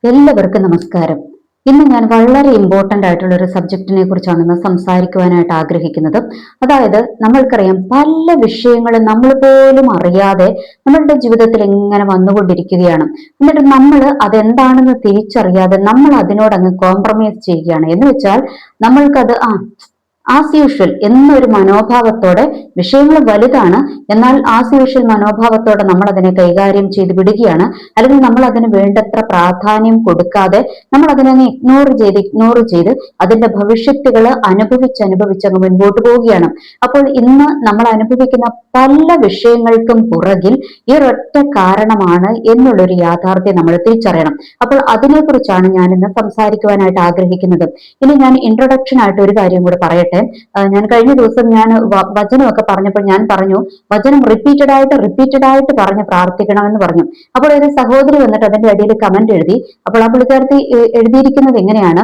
എല്ലാവർക്കും നമസ്കാരം. ഇന്ന് ഞാൻ വളരെ ഇമ്പോർട്ടന്റ് ആയിട്ടുള്ള ഒരു സബ്ജക്റ്റിനെ കുറിച്ചാണ് ഇന്ന് സംസാരിക്കുവാനായിട്ട് ആഗ്രഹിക്കുന്നത്. അതായത് നമ്മൾക്കറിയാം പല വിഷയങ്ങളും നമ്മൾ പോലും അറിയാതെ നമ്മളുടെ ജീവിതത്തിൽ ഇങ്ങനെ വന്നുകൊണ്ടിരിക്കുകയാണ്. എന്നിട്ട് നമ്മൾ അതെന്താണെന്ന് തിരിച്ചറിയാതെ നമ്മൾ അതിനോട് അങ്ങ് കോംപ്രമൈസ് ചെയ്യുകയാണ്. എന്ന് വെച്ചാൽ നമ്മൾക്കത് ആസ് യൂഷ്വൽ എന്നൊരു മനോഭാവത്തോടെ, വിഷയങ്ങൾ വലുതാണ്, എന്നാൽ ആസ് യൂഷ്വൽ മനോഭാവത്തോടെ നമ്മൾ അതിനെ കൈകാര്യം ചെയ്ത് വിടുകയാണ്. അല്ലെങ്കിൽ നമ്മൾ അതിന് വേണ്ടത്ര പ്രാധാന്യം കൊടുക്കാതെ നമ്മൾ അതിനെ ഇഗ്നോർ ചെയ്ത് അതിന്റെ ഭവിഷ്യത്തുകൾ അനുഭവിച്ച് അങ്ങ് മുൻപോട്ട് പോവുകയാണ്. അപ്പോൾ ഇന്ന് നമ്മൾ അനുഭവിക്കുന്ന പല വിഷയങ്ങൾക്കും പുറകിൽ ഈ ഒരൊറ്റ കാരണമാണ് എന്നുള്ളൊരു യാഥാർത്ഥ്യം നമ്മൾ തിരിച്ചറിയണം. അപ്പോൾ അതിനെക്കുറിച്ചാണ് ഞാൻ ഇന്ന് സംസാരിക്കുവാനായിട്ട് ആഗ്രഹിക്കുന്നത്. ഇനി ഞാൻ ഇൻട്രൊഡക്ഷൻ ആയിട്ട് ഒരു കാര്യം കൂടെ പറയട്ടെ. ഞാൻ കഴിഞ്ഞ ദിവസം വചനമൊക്കെ പറഞ്ഞപ്പോൾ ഞാൻ പറഞ്ഞു, വചനം റിപ്പീറ്റഡ് ആയിട്ട് പറഞ്ഞ് പ്രാർത്ഥിക്കണമെന്ന് പറഞ്ഞു. അപ്പോൾ ഒരു സഹോദരി വന്നിട്ട് അതിന്റെ അടിയിൽ കമന്റ് എഴുതി. അപ്പോൾ ആ പുള്ളിക്കാരത്തി എഴുതിയിരിക്കുന്നത് എങ്ങനെയാണ്,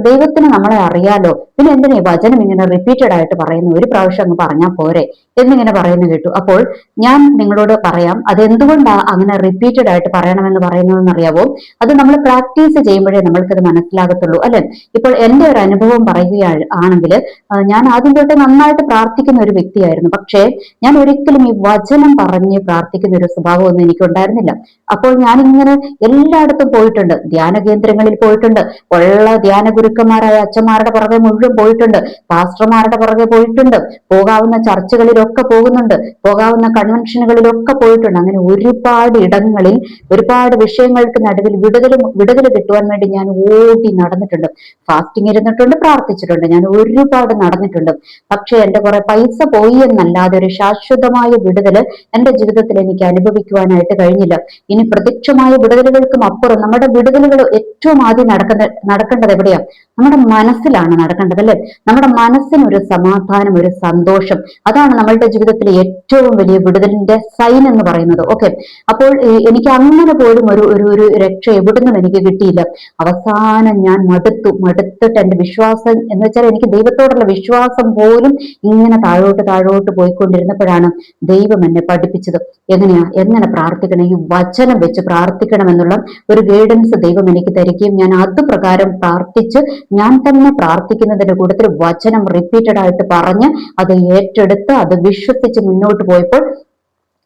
ദൈവത്തിന് നമ്മളെ അറിയാലോ, പിന്നെ എന്തിനാ വചനം ഇങ്ങനെ റിപ്പീറ്റഡ് ആയിട്ട് പറയുന്നു, ഒരു പ്രാവശ്യം അങ്ങ് പറഞ്ഞാൽ പോരെ എന്നിങ്ങനെ പറയുന്നു കേട്ടു. അപ്പോൾ ഞാൻ നിങ്ങളോട് പറയാം, അതെന്തുകൊണ്ടാണ് അങ്ങനെ റിപ്പീറ്റഡ് ആയിട്ട് പറയണമെന്ന് പറയുന്നതെന്ന് അറിയാവോ? അത് നമ്മൾ പ്രാക്ടീസ് ചെയ്യുമ്പോഴേ നമ്മൾക്കത് മനസ്സിലാകത്തുള്ളൂ, അല്ലെ? ഇപ്പോൾ എന്റെ ഒരു അനുഭവം പറയുകയാണെങ്കിൽ, ഞാൻ ആദ്യം തൊട്ട് നന്നായിട്ട് പ്രാർത്ഥിക്കുന്ന ഒരു വ്യക്തിയായിരുന്നു. പക്ഷേ ഞാൻ ഒരിക്കലും ഈ വചനം പറഞ്ഞ് പ്രാർത്ഥിക്കുന്ന ഒരു സ്വഭാവമൊന്നും എനിക്കുണ്ടായിരുന്നില്ല. അപ്പോൾ ഞാനിങ്ങനെ എല്ലായിടത്തും പോയിട്ടുണ്ട്, ധ്യാന കേന്ദ്രങ്ങളിൽ പോയിട്ടുണ്ട്, ഉള്ള ധ്യാന ഗുരുക്കന്മാരായ അച്ഛന്മാരുടെ പുറകെ മുഴുവൻ പോയിട്ടുണ്ട്, പാസ്റ്റർമാരുടെ പുറകെ പോയിട്ടുണ്ട്, പോകാവുന്ന ചർച്ചകളിലൊക്കെ പോകുന്നുണ്ട്, പോകാവുന്ന കൺവെൻഷനുകളിലൊക്കെ പോയിട്ടുണ്ട്. അങ്ങനെ ഒരുപാട് ഇടങ്ങളിൽ ഒരുപാട് വിഷയങ്ങൾക്ക് നടുവിൽ വിടുതൽ കിട്ടുവാൻ വേണ്ടി ഞാൻ ഓടി നടന്നിട്ടുണ്ട്. ഫാസ്റ്റിംഗ് ഇരുന്നിട്ടുണ്ട്, പ്രാർത്ഥിച്ചിട്ടുണ്ട്, ഞാൻ ഒരുപാട് നടന്നിട്ടുണ്ട്. പക്ഷെ എന്റെ കുറെ പൈസ പോയി എന്നല്ലാതെ ഒരു ശാശ്വതമായ വിടുതൽ എന്റെ ജീവിതത്തിൽ എനിക്ക് അനുഭവിക്കുവാനായിട്ട് കഴിഞ്ഞില്ല. ഇനി പ്രത്യക്ഷമായ വിടുതലുകൾക്കും അപ്പുറം നമ്മുടെ വിടുതലുകൾ ഏറ്റവും ആദ്യം നടക്കേണ്ടത് എവിടെയാ? നമ്മുടെ മനസ്സിലാണ് നടക്കേണ്ടത്, അല്ലെ? നമ്മുടെ മനസ്സിനൊരു സമാധാനം, ഒരു സന്തോഷം, അതാണ് നമ്മളുടെ ജീവിതത്തിലെ ഏറ്റവും വലിയ വിടുതലിന്റെ സൈൻ എന്ന് പറയുന്നത്. ഓക്കെ, അപ്പോൾ എനിക്ക് അങ്ങനെ പോലും ഒരു രക്ഷ എവിടുന്നും എനിക്ക് കിട്ടിയില്ല. അവസാനം ഞാൻ മടുത്തിട്ട് എന്റെ വിശ്വാസം എന്ന് വെച്ചാൽ എനിക്ക് ദൈവത്തോടുള്ള വിശ്വാസം പോലും ഇങ്ങനെ താഴോട്ട് പോയിക്കൊണ്ടിരുന്നപ്പോഴാണ് ദൈവം എന്നെ പഠിപ്പിച്ചത് എങ്ങനെ പ്രാർത്ഥിക്കണം, ഈ വചനം വെച്ച് പ്രാർത്ഥിക്കണം എന്നുള്ള ഒരു ഗൈഡൻസ് ദൈവം എനിക്ക് തരികയും ഞാൻ അതുപ്രകാരം പ്രാർത്ഥിച്ച് ഞാൻ തന്നെ പ്രാർത്ഥിക്കുന്നതിന്റെ കൂട്ടത്തിൽ വചനം റിപ്പീറ്റഡ് ആയിട്ട് പറഞ്ഞ് അത് ഏറ്റെടുത്ത് അത് വിശ്വസിച്ച് മുന്നോട്ട് പോയപ്പോൾ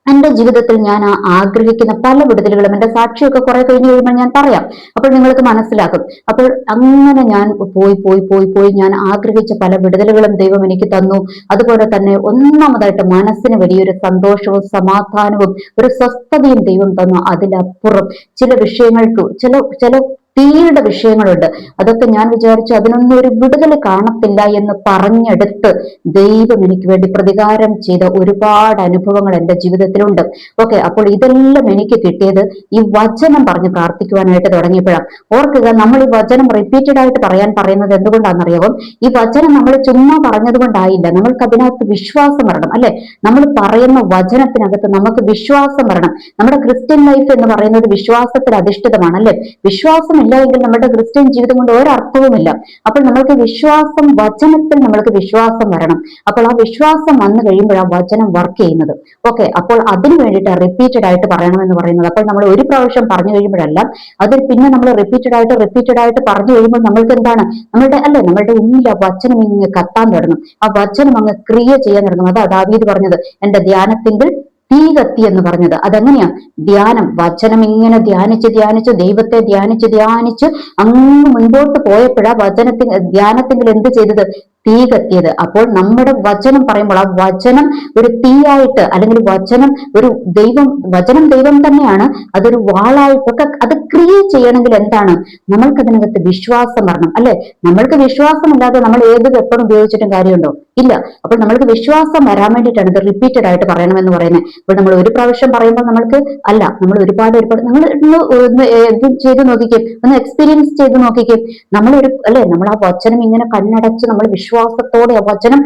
എന്റെ ജീവിതത്തിൽ ഞാൻ ആഗ്രഹിക്കുന്ന പല വിടുതലുകളും, എന്റെ സാക്ഷിയൊക്കെ കുറെ കഴിഞ്ഞ് കഴിയുമ്പോൾ ഞാൻ പറയാം, അപ്പോൾ നിങ്ങൾക്ക് മനസ്സിലാക്കും. അപ്പോൾ അങ്ങനെ ഞാൻ പോയി ഞാൻ ആഗ്രഹിച്ച പല വിടുതലുകളും ദൈവം എനിക്ക് തന്നു. അതുപോലെ തന്നെ ഒന്നാമതായിട്ട് മനസ്സിന് വലിയൊരു സന്തോഷവും സമാധാനവും ഒരു സ്വസ്ഥതയും ദൈവം തന്നു. അതിലപ്പുറം ചില വിഷയങ്ങൾക്ക് ചില തീരുടെ വിഷയങ്ങളുണ്ട്, അതൊക്കെ ഞാൻ വിചാരിച്ചു അതിനൊന്നും ഒരു വിടുതൽ കാണത്തില്ല എന്ന് പറഞ്ഞെടുത്ത് ദൈവം എനിക്ക് വേണ്ടി പ്രതികാരം ചെയ്ത ഒരുപാട് അനുഭവങ്ങൾ എന്റെ ജീവിതത്തിലുണ്ട്. ഓക്കെ, അപ്പോൾ ഇതെല്ലാം എനിക്ക് കിട്ടിയത് ഈ വചനം പറഞ്ഞ് പ്രാർത്ഥിക്കുവാനായിട്ട് തുടങ്ങിയപ്പോഴാണ്. ഓർക്കുക, നമ്മൾ ഈ വചനം റിപ്പീറ്റഡ് ആയിട്ട് പറയുന്നത് എന്തുകൊണ്ടാണെന്നറിയാവും? ഈ വചനം നമ്മൾ ചുമ്മാ പറഞ്ഞത് കൊണ്ടായില്ല, നമ്മൾക്ക് അതിനകത്ത് വിശ്വാസം വരണം, അല്ലെ? നമ്മൾ പറയുന്ന വചനത്തിനകത്ത് നമുക്ക് വിശ്വാസം വരണം. നമ്മുടെ ക്രിസ്ത്യൻ ലൈഫ് എന്ന് പറയുന്നത് വിശ്വാസത്തിൽ അധിഷ്ഠിതമാണ്, അല്ലെ? വിശ്വാസം ഇല്ല എങ്കിൽ നമ്മുടെ ക്രിസ്ത്യൻ ജീവിതം കൊണ്ട് ഒരർത്ഥവുമില്ല. അപ്പോൾ നമ്മൾക്ക് വചനത്തിൽ നമ്മൾക്ക് വിശ്വാസം വരണം. അപ്പോൾ ആ വിശ്വാസം വന്നു കഴിയുമ്പോൾ ആ വചനം വർക്ക് ചെയ്യുന്നത്. ഓക്കെ, അപ്പോൾ അതിനു വേണ്ടിയിട്ട് റിപ്പീറ്റഡ് ആയിട്ട് പറയണമെന്ന് പറയുന്നത്. അപ്പോൾ നമ്മൾ ഒരു പ്രാവശ്യം പറഞ്ഞു കഴിയുമ്പോഴല്ല, അത് പിന്നെ നമ്മൾ റിപ്പീറ്റഡ് ആയിട്ട് പറഞ്ഞു കഴിയുമ്പോൾ നമ്മൾക്ക് എന്താണ്, നമ്മളുടെ ഉള്ളിൽ ആ വചനം ഇങ്ങ് കത്താൻ തുടങ്ങും, ആ വചനം അങ്ങ് ക്രിയ ചെയ്യാൻ തുടങ്ങും. അതാ ദാവീദ് പറഞ്ഞത്, എന്റെ ധ്യാനത്തിങ്കിൽ തീ കത്തി എന്ന് പറഞ്ഞത്. അതെങ്ങനെയാ? ധ്യാനം, വചനം ഇങ്ങനെ ധ്യാനിച്ച് ദൈവത്തെ ധ്യാനിച്ച് അങ്ങ് മുൻപോട്ട് പോയപ്പോഴാ ധ്യാനത്തിൽ എന്ത് ചെയ്തത്? തീ കത്തിയത്. അപ്പോൾ നമ്മുടെ വചനം പറയുമ്പോൾ ആ വചനം ഒരു തീയായിട്ട്, അല്ലെങ്കിൽ വചനം ദൈവം തന്നെയാണ്, അതൊരു വാളായിട്ടൊക്കെ അത് ക്രിയേറ്റ് ചെയ്യണമെങ്കിൽ എന്താണ്? നമ്മൾക്കതിനകത്ത് വിശ്വാസം വരണം, അല്ലെ? നമ്മൾക്ക് വിശ്വാസമില്ലാതെ നമ്മൾ ഏത് വെപ്പൺ ഉപയോഗിച്ചിട്ടും കാര്യമുണ്ടോ? ഇല്ല. അപ്പോൾ നമ്മൾക്ക് വിശ്വാസം വരാൻ വേണ്ടിയിട്ടാണ് ഇത് റിപ്പീറ്റഡ് ആയിട്ട് പറയണമെന്ന് പറയുന്നത്. അപ്പോൾ നമ്മൾ ഒരു പ്രാവശ്യം പറയുമ്പോൾ നമ്മൾ ഒരുപാട് നിങ്ങൾ ചെയ്ത് നോക്കിക്കേ, ഒന്ന് എക്സ്പീരിയൻസ് ചെയ്ത് നോക്കിക്കേ. നമ്മൾ ആ വചനം ഇങ്ങനെ കണ്ണടച്ച് നമ്മൾ വിശ്വാസത്തോടെ ആ വചനം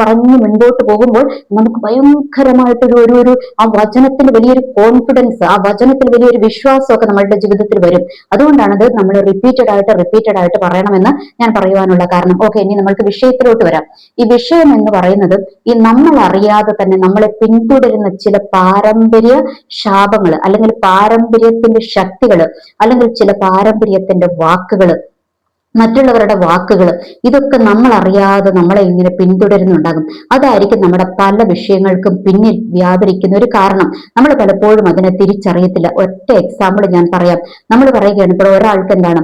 പറഞ്ഞ് മുൻപോട്ട് പോകുമ്പോൾ നമുക്ക് ഭയങ്കരമായിട്ടൊരു ആ വചനത്തിന് വലിയൊരു കോൺഫിഡൻസ്, ആ വചനത്തിൽ വലിയൊരു വിശ്വാസം ഒക്കെ നമ്മളുടെ ജീവിതത്തിൽ വരും. അതുകൊണ്ടാണ് നമ്മൾ റിപ്പീറ്റഡ് ആയിട്ട് പറയണമെന്ന് ഞാൻ പറയുവാനുള്ള കാരണം. ഓക്കെ, ഇനി നമ്മൾക്ക് വിഷയത്തിലോട്ട് വരാം. ഈ വിഷയം എന്ന് പറയുന്നത് ഈ നമ്മൾ അറിയാതെ തന്നെ നമ്മളെ പിന്തുടരുന്ന ചില പാരമ്പര്യ ശാപങ്ങൾ, അല്ലെങ്കിൽ പാരമ്പര്യത്തിന്റെ ശക്തികൾ, അല്ലെങ്കിൽ ചില പാരമ്പര്യത്തിന്റെ വാക്കുകൾ, മറ്റുള്ളവരുടെ വാക്കുകൾ, ഇതൊക്കെ നമ്മൾ അറിയാതെ നമ്മളെ ഇങ്ങനെ പിന്തുടരുന്നുണ്ടാകും. അതായിരിക്കും നമ്മുടെ പല വിഷയങ്ങൾക്കും പിന്നിൽ വ്യാപരിക്കുന്ന ഒരു കാരണം. നമ്മൾ പലപ്പോഴും അതിനെ തിരിച്ചറിയത്തില്ല. ഒറ്റ എക്സാമ്പിൾ ഞാൻ പറയാം. നമ്മൾ പറയുകയാണ്, ഇപ്പോൾ ഒരാൾക്ക് എന്താണ്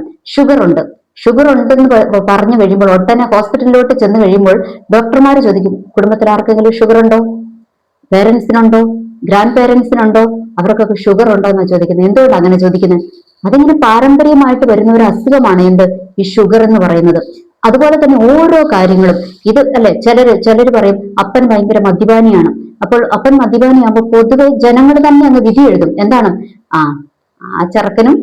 ഷുഗർ ഉണ്ടെന്ന് പറഞ്ഞു കഴിയുമ്പോൾ ഉടനെ ഹോസ്പിറ്റലിലോട്ട് ചെന്ന് കഴിയുമ്പോൾ ഡോക്ടർമാർ ചോദിക്കും, കുടുംബത്തിൽ ആർക്കെങ്കിലും ഷുഗർ ഉണ്ടോ, പേരൻസിനുണ്ടോ, ഗ്രാൻഡ് പേരൻസിനുണ്ടോ, അവർക്കൊക്കെ ഷുഗർ ഉണ്ടോ എന്നാണ് ചോദിക്കുന്നത്. എന്തുകൊണ്ടാണ് അങ്ങനെ ചോദിക്കുന്നത്? അതിങ്ങനെ പാരമ്പര്യമായിട്ട് വരുന്ന ഒരു അസുഖമാണ് എന്ത്, ഈ ഷുഗർ എന്ന് പറയുന്നത്. അതുപോലെ തന്നെ ഓരോ കാര്യങ്ങളും ഇത് അല്ലെ, ചിലര് പറയും അപ്പൻ ഭയങ്കര മദ്യപാനിയാണ്. അപ്പോൾ അപ്പൻ മദ്യപാനിയാകുമ്പോൾ പൊതുവെ ജനങ്ങൾ തന്നെ അങ്ങ് വിധി എഴുതും. എന്താണ്, ആ ആ ചെറുക്കനും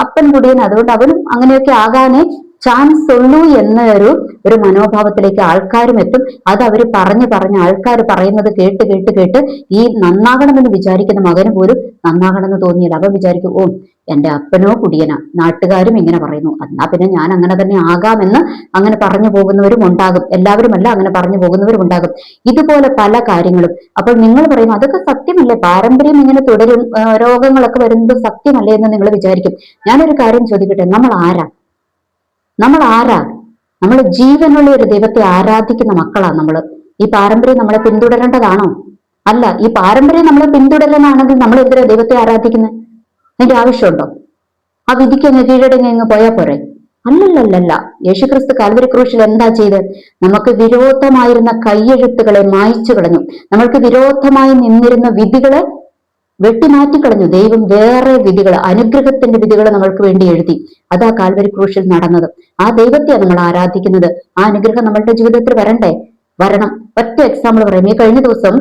അപ്പൻ കുടിയൻ, അതുകൊണ്ട് അവനും അങ്ങനെയൊക്കെ ആകാനേ ചാൻസ് ഉള്ളൂ എന്ന ഒരു മനോഭാവത്തിലേക്ക് ആൾക്കാരും എത്തും. അത് അവർ പറഞ്ഞ് ആൾക്കാർ പറയുന്നത് കേട്ട് കേട്ട് കേട്ട് ഈ നന്നാകണമെന്ന് വിചാരിക്കുന്ന മകന് പോലും നന്നാകണമെന്ന് തോന്നിയില്ല. അവൻ വിചാരിക്കും, ഓ എന്റെ അപ്പനോ കുടിയനാ, നാട്ടുകാരും ഇങ്ങനെ പറയുന്നു, എന്നാ പിന്നെ ഞാൻ അങ്ങനെ തന്നെ ആകാമെന്ന് അങ്ങനെ പറഞ്ഞു പോകുന്നവരും ഉണ്ടാകും. എല്ലാവരുമല്ല, അങ്ങനെ പറഞ്ഞു പോകുന്നവരും ഉണ്ടാകും. ഇതുപോലെ പല കാര്യങ്ങളും. അപ്പോൾ നിങ്ങൾ പറയും അതൊക്കെ സത്യമല്ലേ, പാരമ്പര്യം ഇങ്ങനെ തുടരും, രോഗങ്ങളൊക്കെ വരുന്നത് സത്യമല്ലേ എന്ന് നിങ്ങൾ വിചാരിക്കും. ഞാനൊരു കാര്യം ചോദിക്കട്ടെ, നമ്മൾ ആരാ? നമ്മൾ ജീവനുള്ള ഒരു ദൈവത്തെ ആരാധിക്കുന്ന മക്കളാ നമ്മള്. ഈ പാരമ്പര്യം നമ്മളെ പിന്തുടരേണ്ടതാണോ? അല്ല. ഈ പാരമ്പര്യം നമ്മളെ പിന്തുടരാനാണെങ്കിൽ നമ്മൾ എന്തിനാ ദൈവത്തെ ആരാധിക്കുന്നത്? അതിന്റെ ആവശ്യമുണ്ടോ? ആ വിധിക്ക് അങ്ങ് കീഴടങ്ങി അങ്ങ് പോയാ പോരെ? അല്ലല്ലല്ല. യേശുക്രിസ്തു കാൽവരി ക്രൂശിൽ എന്താ ചെയ്ത്? നമുക്ക് വിരോധമായിരുന്ന കയ്യെഴുത്തുകളെ മായ്ച്ചു കളഞ്ഞു. നമ്മൾക്ക് വിരോധമായി നിന്നിരുന്ന വിധികളെ വെട്ടിമാറ്റിക്കളഞ്ഞു. ദൈവം വേറെ വിധികൾ, അനുഗ്രഹത്തിന്റെ വിധികൾ നമ്മൾക്ക് വേണ്ടി എഴുതി. അതാ കാൽവരി ക്രൂശിൽ നടന്നത്. ആ ദൈവത്തെയാണ് നമ്മൾ ആരാധിക്കുന്നത്. ആ അനുഗ്രഹം നമ്മളുടെ ജീവിതത്തിൽ വരണം. ഒറ്റ എക്സാമ്പിൾ പറയാം. ഈ കഴിഞ്ഞ ദിവസം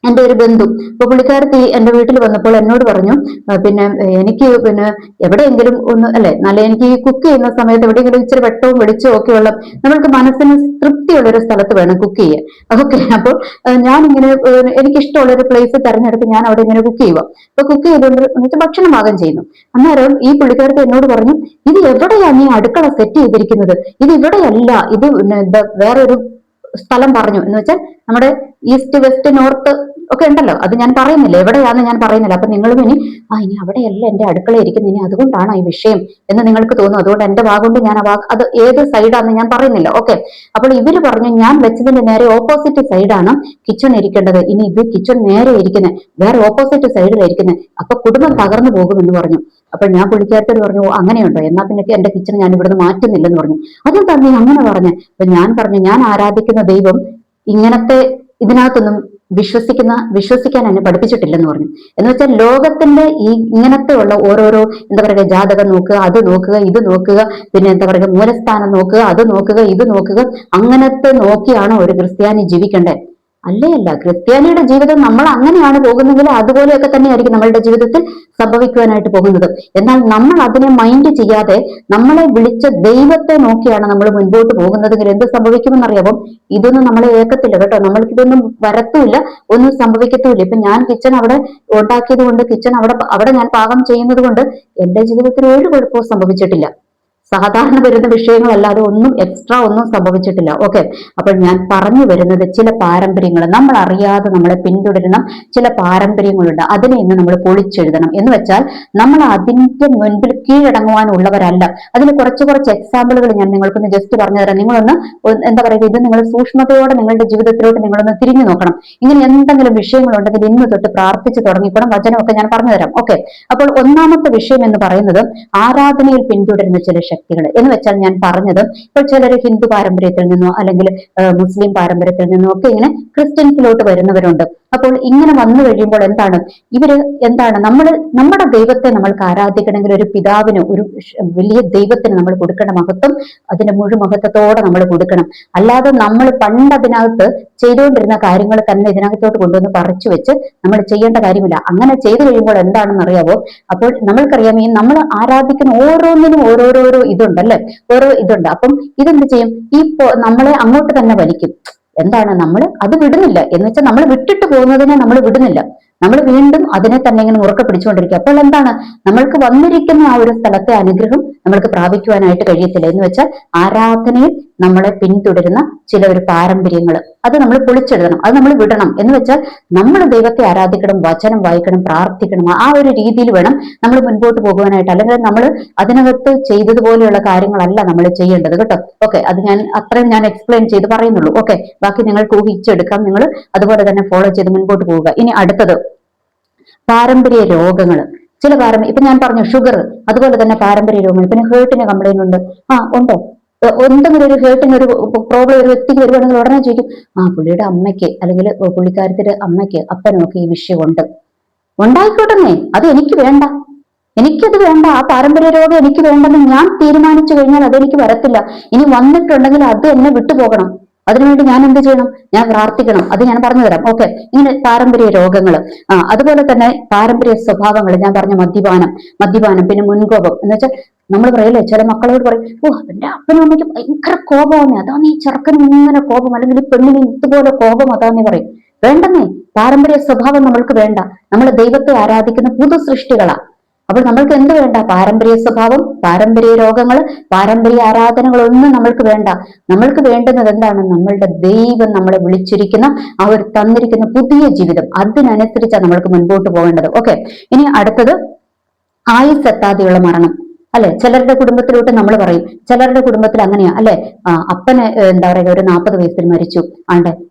എന്റെ ഒരു ബന്ധു, ഇപ്പൊ പുള്ളിക്കാരത്തി എന്റെ വീട്ടിൽ വന്നപ്പോൾ എന്നോട് പറഞ്ഞു, പിന്നെ എനിക്ക് എവിടെയെങ്കിലും ഒന്ന് അല്ലെ, നല്ല എനിക്ക് ഈ കുക്ക് ചെയ്യുന്ന സമയത്ത് എവിടെയെങ്കിലും ഇച്ചിരി വെട്ടവും വെളിച്ചവും ഒക്കെ ഉള്ള, നമ്മൾക്ക് മനസ്സിന് തൃപ്തിയുള്ള ഒരു സ്ഥലത്ത് വേണം കുക്ക് ചെയ്യാൻ. ഓക്കെ, അപ്പോൾ ഞാനിങ്ങനെ എനിക്കിഷ്ടമുള്ള ഒരു പ്ലേസ് തെരഞ്ഞെടുത്ത് ഞാൻ അവിടെ ഇങ്ങനെ കുക്ക് ചെയ്യുക. അപ്പൊ കുക്ക് ചെയ്തുകൊണ്ട് ഭക്ഷണം പാകം ചെയ്യുന്നു. അന്നേരം ഈ പുള്ളിക്കാരത്തി എന്നോട് പറഞ്ഞു, ഇത് എവിടെയാണ് നീ അടുക്കള സെറ്റ് ചെയ്തിരിക്കുന്നത്? ഇത് ഇവിടെയല്ല, ഇത് വേറൊരു സ്ഥലം പറഞ്ഞു. എന്ന് വെച്ചാൽ നമ്മുടെ ഈസ്റ്റ് വെസ്റ്റ് നോർത്ത് ഒക്കെ ഉണ്ടല്ലോ, അത് ഞാൻ പറയുന്നില്ല, എവിടെയാണെന്ന് ഞാൻ പറയുന്നില്ല. അപ്പൊ നിങ്ങളും ഇനി അവിടെയല്ല എന്റെ അടുക്കള ഇരിക്കുന്നത്, ഇനി അതുകൊണ്ടാണ് ഈ വിഷയം എന്ന് നിങ്ങൾക്ക് തോന്നും. അതുകൊണ്ട് എന്റെ വാഗുകൊണ്ട് ഞാൻ അത് ഏത് സൈഡാണെന്ന് ഞാൻ പറയുന്നില്ല. ഓക്കെ, അപ്പോൾ ഇവര് പറഞ്ഞു ഞാൻ വെച്ചതിന്റെ നേരെ ഓപ്പോസിറ്റ് സൈഡാണ് കിച്ചൺ ഇരിക്കേണ്ടത്, ഇനി ഇത് കിച്ചൺ നേരെ ഇരിക്കുന്നത്, വേറെ ഓപ്പോസിറ്റ് സൈഡിലായിരിക്കുന്നത്, അപ്പൊ കുടുംബം തകർന്നു പോകുമെന്ന് പറഞ്ഞു. അപ്പോൾ ഞാൻ പുള്ളിക്കാരത്തോട് പറഞ്ഞു, അങ്ങനെയുണ്ടോ, എന്നാ പിന്നെ എന്റെ കിച്ചൺ ഞാൻ ഇവിടുന്ന് മാറ്റുന്നില്ലെന്ന് പറഞ്ഞു. അതെന്താ നീ അങ്ങനെ പറഞ്ഞു? അപ്പൊ ഞാൻ പറഞ്ഞു, ഞാൻ ആരാധിക്കുന്ന ദൈവം ഇങ്ങനത്തെ ഇതിനകത്തൊന്നും വിശ്വസിക്കാൻ എന്നെ പഠിപ്പിച്ചിട്ടില്ലെന്ന് പറഞ്ഞു. എന്ന് വെച്ചാൽ ലോകത്തിന്റെ ഈ ഇങ്ങനത്തെ ഉള്ള ഓരോരോ എന്താ പറയുക, ജാതകം നോക്കുക, അത് നോക്കുക, ഇത് നോക്കുക, പിന്നെ എന്താ പറയുക മൂലസ്ഥാനം നോക്കുക, അത് നോക്കുക, ഇത് നോക്കുക, അങ്ങനത്തെ നോക്കിയാണ് ഒരു ക്രിസ്ത്യാനി ജീവിക്കേണ്ടത്. അല്ല, ക്രിസ്ത്യാനിയുടെ ജീവിതം നമ്മൾ അങ്ങനെയാണ് പോകുന്നതെങ്കിൽ അതുപോലെയൊക്കെ തന്നെയായിരിക്കും നമ്മളുടെ ജീവിതത്തിൽ സംഭവിക്കുവാനായിട്ട് പോകുന്നത്. എന്നാൽ നമ്മൾ അതിനെ മൈൻഡ് ചെയ്യാതെ നമ്മളെ വിളിച്ച ദൈവത്തെ നോക്കിയാണ് നമ്മൾ മുൻപോട്ട് പോകുന്നതെങ്കിൽ എന്ത് സംഭവിക്കുമെന്നറിയാമോ? ഇതൊന്നും നമ്മളെ ഏക്കത്തില്ല കേട്ടോ. നമ്മൾക്കിതൊന്നും വരത്തുമില്ല, ഒന്നും സംഭവിക്കത്തുമില്ല. ഇപ്പൊ ഞാൻ കിച്ചൺ അവിടെ ഉണ്ടാക്കിയത് കൊണ്ട്, കിച്ചൺ അവിടെ ഞാൻ പാകം ചെയ്യുന്നത് കൊണ്ട് എന്റെ ജീവിതത്തിൽ ഒരു കുഴപ്പവും സംഭവിച്ചിട്ടില്ല. സാധാരണ വരുന്ന വിഷയങ്ങളല്ലാതെ ഒന്നും എക്സ്ട്രാ ഒന്നും സംഭവിച്ചിട്ടില്ല. ഓക്കെ, അപ്പോൾ ഞാൻ പറഞ്ഞു വരുന്നത് ചില പാരമ്പര്യങ്ങൾ, നമ്മൾ അറിയാതെ നമ്മളെ പിന്തുടരുന്ന ചില പാരമ്പര്യങ്ങളുണ്ട്. അതിനെ ഇന്ന് നമ്മൾ പൊളിച്ചെഴുതണം. എന്ന് വെച്ചാൽ നമ്മൾ അതിന്റെ മുൻപിൽ കീഴടങ്ങുവാനുള്ളവരല്ല. അതിന് കുറച്ച് എക്സാമ്പിളുകൾ ഞാൻ നിങ്ങൾക്കൊന്ന് ജസ്റ്റ് പറഞ്ഞു തരാം. നിങ്ങളൊന്ന് എന്താ പറയുക, ഇത് നിങ്ങൾ സൂക്ഷ്മതയോടെ നിങ്ങളുടെ ജീവിതത്തിലോട്ട് നിങ്ങളൊന്ന് തിരിഞ്ഞു നോക്കണം. ഇങ്ങനെ എന്തെങ്കിലും വിഷയങ്ങളുണ്ടെങ്കിൽ ഇന്ന് തൊട്ട് പ്രാർത്ഥിച്ച് തുടങ്ങിക്കണം. വചനമൊക്കെ ഞാൻ പറഞ്ഞു തരാം. ഓക്കെ, അപ്പോൾ ഒന്നാമത്തെ വിഷയം എന്ന് പറയുന്നത് ആരാധനയിൽ പിന്തുടരുന്ന ചില ശക്തികൾ. എന്ന് വെച്ചാൽ ഞാൻ പറഞ്ഞത്, ഇപ്പോൾ ചിലർ ഹിന്ദു പാരമ്പര്യത്തിൽ നിന്നോ അല്ലെങ്കിൽ മുസ്ലിം പാരമ്പര്യത്തിൽ നിന്നോ ഒക്കെ ഇങ്ങനെ ക്രിസ്ത്യൻസിലോട്ട് വരുന്നവരുണ്ട്. അപ്പോൾ ഇങ്ങനെ വന്നു കഴിയുമ്പോൾ എന്താണ് നമ്മുടെ ദൈവത്തെ നമ്മൾക്ക് ആരാധിക്കണമെങ്കിൽ ഒരു പിതാവിന്, ഒരു വലിയ ദൈവത്തിന് നമ്മൾ കൊടുക്കേണ്ട മഹത്വം അതിന്റെ മഹത്വത്തോടെ നമ്മൾ കൊടുക്കണം. അല്ലാതെ നമ്മൾ പണ്ട് അതിനകത്ത് ചെയ്തുകൊണ്ടിരുന്ന കാര്യങ്ങൾ തന്നെ ഇതിനകത്തോട്ട് കൊണ്ടുവന്ന് പറിച്ചു വെച്ച് നമ്മൾ ചെയ്യേണ്ട കാര്യമില്ല. അങ്ങനെ ചെയ്തു കഴിയുമ്പോൾ എന്താണെന്ന് അറിയാവോ? അപ്പോൾ നമ്മൾക്കറിയാം, ഈ നമ്മൾ ആരാധിക്കുന്ന ഓരോന്നിനും ഓരോരോ ഇതുണ്ടല്ലേ, ഓരോ ഇതുണ്ട്. അപ്പം ഇതെന്ത് ചെയ്യും? നമ്മളെ അങ്ങോട്ട് തന്നെ വലിക്കും. എന്താണ്, നമ്മൾ അത് വിടുന്നില്ല. എന്ന് വെച്ചാൽ നമ്മൾ വിട്ടിട്ട് പോകുന്നതിനെ നമ്മൾ വിടുന്നില്ല. നമ്മൾ വീണ്ടും അതിനെ തന്നെ ഇങ്ങനെ മുറുക്കെ പിടിച്ചുകൊണ്ടിരിക്കുക. അപ്പോൾ എന്താണ്, നമ്മൾക്ക് വന്നിരിക്കുന്ന ആ ഒരു സ്ഥലത്തെ അനുഗ്രഹം നമ്മൾക്ക് പ്രാപിക്കുവാനായിട്ട് കഴിയത്തില്ല. എന്ന് വെച്ചാൽ ആരാധനയിൽ നമ്മളെ പിന്തുടരുന്ന ചില ഒരു പാരമ്പര്യങ്ങൾ അത് നമ്മൾ പൊളിച്ചെഴുതണം, അത് നമ്മൾ വിടണം. എന്ന് വെച്ചാൽ നമ്മൾ ദൈവത്തെ ആരാധിക്കണം, വചനം വായിക്കണം, പ്രാർത്ഥിക്കണം. ആ ഒരു രീതിയിൽ വേണം നമ്മൾ മുൻപോട്ട് പോകുവാനായിട്ട്. അല്ലെങ്കിൽ നമ്മൾ അതിനകത്ത് ചെയ്തതുപോലെയുള്ള കാര്യങ്ങളല്ല നമ്മൾ ചെയ്യേണ്ടത് കേട്ടോ. ഓക്കെ, അത് ഞാൻ അത്രയും ഞാൻ എക്സ്പ്ലെയിൻ ചെയ്ത് പറയുന്നുള്ളൂ. ഓക്കെ, ബാക്കി നിങ്ങൾക്ക് ഊഹിച്ചെടുക്കാം. നിങ്ങൾ അതുപോലെ തന്നെ ഫോളോ ചെയ്ത് മുൻപോട്ട് പോവുക. ഇനി അടുത്തത് പാരമ്പര്യ രോഗങ്ങൾ. ചില ഇപ്പൊ ഞാൻ പറഞ്ഞു ഷുഗർ, അതുപോലെ തന്നെ പാരമ്പര്യ രോഗങ്ങൾ. പിന്നെ ഹേർട്ടിന് കംപ്ലൈന്റ് ഉണ്ട്. ഉണ്ടോ, എന്തെങ്കിലും ഒരു ഹേർട്ടിന് ഒരു പ്രോബ്ലം ഒരു വ്യക്തിക്ക് വരുവാണെങ്കിൽ ഉടനെ ചോദിക്കും, പുള്ളിയുടെ അമ്മയ്ക്ക് അല്ലെങ്കിൽ പുള്ളിക്കാരത്തിന്റെ അമ്മയ്ക്ക് അപ്പനൊക്കെ ഈ വിഷയമുണ്ട്. ഉണ്ടായിക്കോട്ടെന്നേ, അത് എനിക്ക് വേണ്ട, എനിക്കത് വേണ്ട, ആ പാരമ്പര്യ രോഗം എനിക്ക് വേണ്ടെന്ന് ഞാൻ തീരുമാനിച്ചു കഴിഞ്ഞാൽ അതെനിക്ക് വരത്തില്ല. ഇനി വന്നിട്ടുണ്ടെങ്കിൽ അത് എന്നെ വിട്ടുപോകണം. അതിനുവേണ്ടി ഞാൻ എന്ത് ചെയ്യണം? ഞാൻ പ്രാർത്ഥിക്കണം. അത് ഞാൻ പറഞ്ഞു തരാം. ഓക്കെ, ഇങ്ങനെ പാരമ്പര്യ രോഗങ്ങൾ, അതുപോലെ തന്നെ പാരമ്പര്യ സ്വഭാവങ്ങൾ. ഞാൻ പറഞ്ഞ മദ്യപാനം, പിന്നെ മുൻകോപം. എന്ന് വെച്ചാൽ നമ്മൾ പറയല്ലേ, ചില മക്കളോട് പറയും, എന്റെ അപ്പനും അമ്മയ്ക്ക് ഭയങ്കര കോപമാണ്, അതാന്ന് ഈ ചെറുക്കനും ഇങ്ങനെ കോപം, അല്ലെങ്കിൽ ഈ പെണ്ണിന് ഇതുപോലെ കോപം, അതാന്ന് പറയും. വേണ്ടെന്നേ, പാരമ്പര്യ സ്വഭാവം നമ്മൾക്ക് വേണ്ട. നമ്മൾ ദൈവത്തെ ആരാധിക്കുന്ന പുതു സൃഷ്ടികളാ. അപ്പോൾ നമ്മൾക്ക് എന്ത് വേണ്ട? പാരമ്പര്യ സ്വഭാവം, പാരമ്പര്യ രോഗങ്ങൾ, പാരമ്പര്യ ആരാധനകളൊന്നും നമ്മൾക്ക് വേണ്ട. നമ്മൾക്ക് വേണ്ടുന്നത് എന്താണ്? നമ്മളുടെ ദൈവം നമ്മളെ വിളിച്ചിരിക്കുന്ന ആ ഒരു തന്നിരിക്കുന്ന പുതിയ ജീവിതം, അതിനനുസരിച്ചാണ് നമ്മൾക്ക് മുൻപോട്ട് പോകേണ്ടത്. ഓക്കെ, ഇനി അടുത്തത് ആയുസ്സെത്താതെയുള്ള മരണം. അല്ലെ, ചിലരുടെ കുടുംബത്തിലോട്ട് നമ്മൾ പറയും, ചിലരുടെ കുടുംബത്തിൽ അങ്ങനെയാ അല്ലെ, അപ്പന് എന്താ പറയുക ഒരു 40 വയസ്സിൽ മരിച്ചു,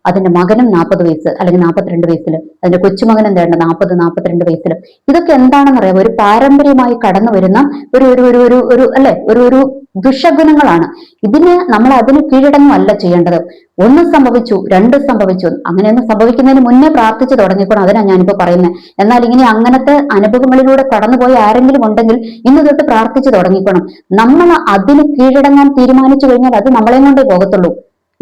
അതിന്റെ മകനും 40 വയസ്സ് അല്ലെങ്കിൽ 42 വയസ്സിൽ, അതിന്റെ കൊച്ചുമകനും വേണ്ട 40-42 വയസ്സിൽ. ഇതൊക്കെ എന്താണെന്ന് അറിയാം, ഒരു പാരമ്പര്യമായി കടന്നു വരുന്ന ഒരു ഒരു ഒരു ഒരു ഒരു അല്ലെ ഒരു ദുഷഗുണങ്ങളാണ്. നമ്മൾ അതിന് കീഴടങ്ങുമല്ല ചെയ്യേണ്ടത്. ഒന്ന് സംഭവിച്ചു, രണ്ട് സംഭവിച്ചു, അങ്ങനെയൊന്നും സംഭവിക്കുന്നതിന് മുന്നേ പ്രാർത്ഥിച്ചു തുടങ്ങിക്കോണം. അതിനാ ഞാനിപ്പോ പറയുന്നത്. എന്നാൽ ഇങ്ങനെ അങ്ങനത്തെ അനുഭവങ്ങളിലൂടെ കടന്നുപോയ ആരെങ്കിലും ഉണ്ടെങ്കിൽ ഇന്ന് തൊട്ട് പ്രാർത്ഥിച്ചു തുടങ്ങിക്കോണം. നമ്മൾ അതിന് കീഴടങ്ങാൻ തീരുമാനിച്ചു കഴിഞ്ഞാൽ അത് നമ്മളെ കൊണ്ടേ പോകത്തുള്ളൂ.